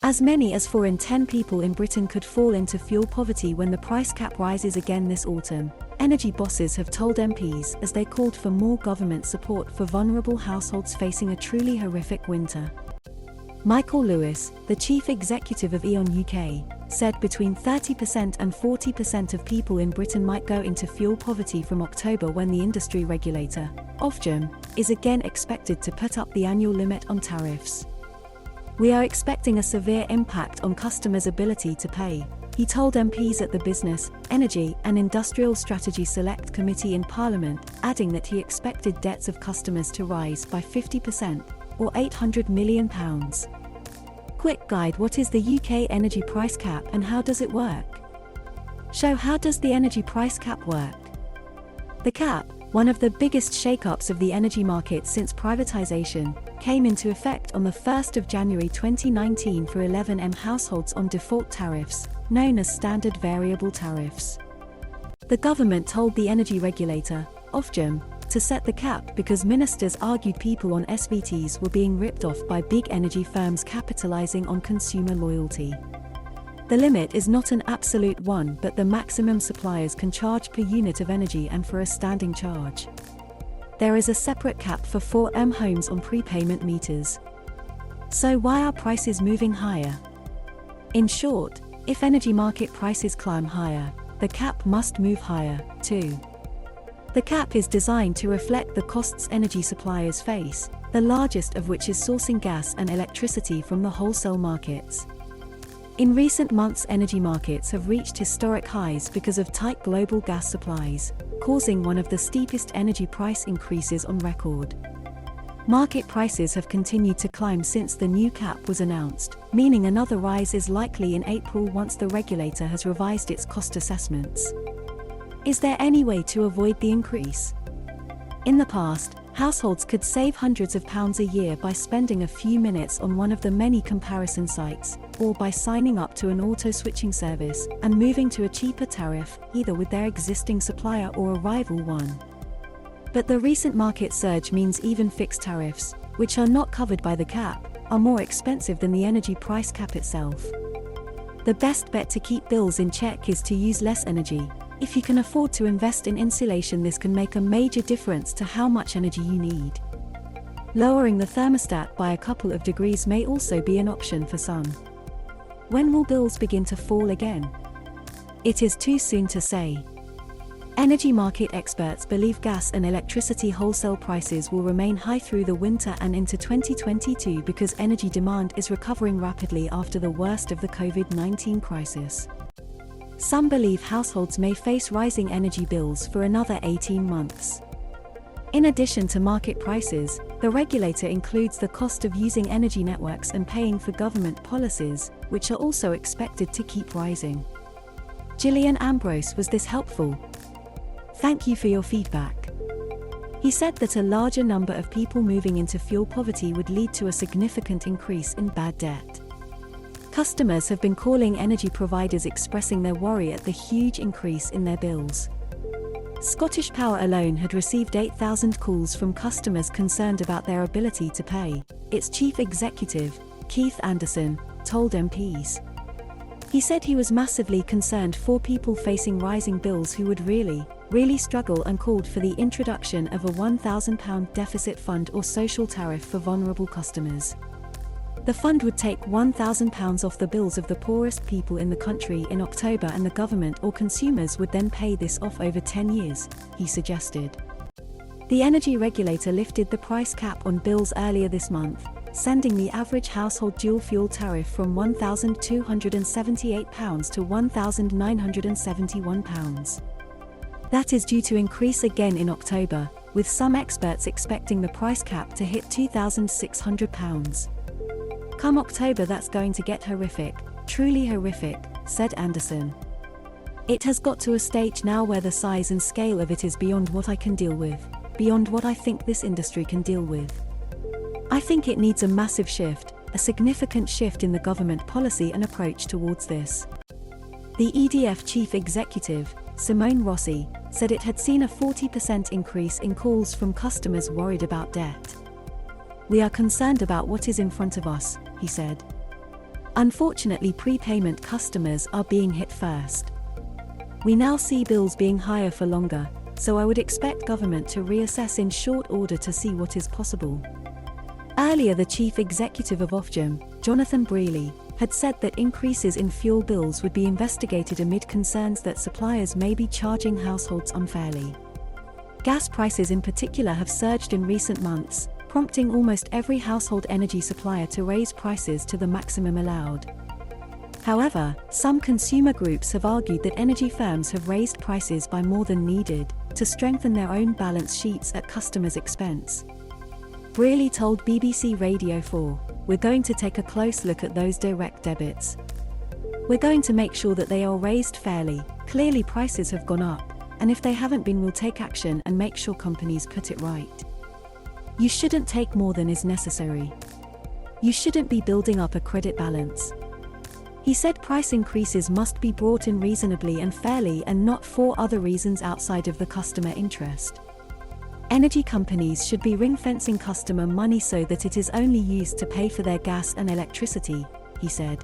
As many as 4 in 10 people in Britain could fall into fuel poverty when the price cap rises again this autumn, energy bosses have told MPs as they called for more government support for vulnerable households facing a truly horrific winter. Michael Lewis, the chief executive of E.ON UK, said between 30% and 40% of people in Britain might go into fuel poverty from October when the industry regulator, Ofgem, is again expected to put up the annual limit on tariffs. "We are expecting a severe impact on customers' ability to pay," he told MPs at the Business, Energy and Industrial Strategy Select Committee in Parliament, adding that he expected debts of customers to rise by 50%, or £800 million. Quick guide: what is the UK energy price cap and how does it work? How does the energy price cap work? The cap, one of the biggest shake-ups of the energy market since privatisation, came into effect on the 1st of January 2019 for 11M households on default tariffs, known as standard variable tariffs. The government told the energy regulator, Ofgem, to set the cap because ministers argued people on SVTs were being ripped off by big energy firms capitalising on consumer loyalty. The limit is not an absolute one, but the maximum suppliers can charge per unit of energy and for a standing charge. There is a separate cap for 4M homes on prepayment meters. So why are prices moving higher? In short, if energy market prices climb higher, the cap must move higher, too. The cap is designed to reflect the costs energy suppliers face, the largest of which is sourcing gas and electricity from the wholesale markets. In recent months, energy markets have reached historic highs because of tight global gas supplies, causing one of the steepest energy price increases on record. Market prices have continued to climb since the new cap was announced, meaning another rise is likely in April once the regulator has revised its cost assessments. Is there any way to avoid the increase? In the past, households could save hundreds of pounds a year by spending a few minutes on one of the many comparison sites, or by signing up to an auto-switching service and moving to a cheaper tariff, either with their existing supplier or a rival one. But the recent market surge means even fixed tariffs, which are not covered by the cap, are more expensive than the energy price cap itself. The best bet to keep bills in check is to use less energy. If you can afford to invest in insulation, this can make a major difference to how much energy you need. Lowering the thermostat by a couple of degrees may also be an option for some. When will bills begin to fall again? It is too soon to say. Energy market experts believe gas and electricity wholesale prices will remain high through the winter and into 2022 because energy demand is recovering rapidly after the worst of the COVID-19 crisis. Some believe households may face rising energy bills for another 18 months. In addition to market prices, the regulator includes the cost of using energy networks and paying for government policies, which are also expected to keep rising. Gillian Ambrose, was this helpful? Thank you for your feedback. He said that a larger number of people moving into fuel poverty would lead to a significant increase in bad debt. Customers have been calling energy providers expressing their worry at the huge increase in their bills. Scottish Power alone had received 8,000 calls from customers concerned about their ability to pay, its chief executive, Keith Anderson, told MPs. He said he was massively concerned for people facing rising bills who would really struggle and called for the introduction of a £1,000 deficit fund or social tariff for vulnerable customers. The fund would take £1,000 off the bills of the poorest people in the country in October, and the government or consumers would then pay this off over 10 years, he suggested. The energy regulator lifted the price cap on bills earlier this month, sending the average household dual-fuel tariff from £1,278 to £1,971. That is due to increase again in October, with some experts expecting the price cap to hit £2,600. Come October, that's going to get horrific, truly horrific, said Anderson. It has got to a stage now where the size and scale of it is beyond what I can deal with, beyond what I think this industry can deal with. I think it needs a massive shift, a significant shift in the government policy and approach towards this. The EDF chief executive, Simone Rossi, said it had seen a 40% increase in calls from customers worried about debt. We are concerned about what is in front of us, he said. Unfortunately, prepayment customers are being hit first. We now see bills being higher for longer, so I would expect government to reassess in short order to see what is possible. Earlier, the chief executive of Ofgem, Jonathan Brearley, had said that increases in fuel bills would be investigated amid concerns that suppliers may be charging households unfairly. Gas prices in particular have surged in recent months, prompting almost every household energy supplier to raise prices to the maximum allowed. However, some consumer groups have argued that energy firms have raised prices by more than needed to strengthen their own balance sheets at customers' expense. Brearley told BBC Radio 4, "We're going to take a close look at those direct debits. We're going to make sure that they are raised fairly. Clearly prices have gone up, and if they haven't been, we'll take action and make sure companies put it right. You shouldn't take more than is necessary. You shouldn't be building up a credit balance." He said price increases must be brought in reasonably and fairly and not for other reasons outside of the customer interest. Energy companies should be ring-fencing customer money so that it is only used to pay for their gas and electricity, he said.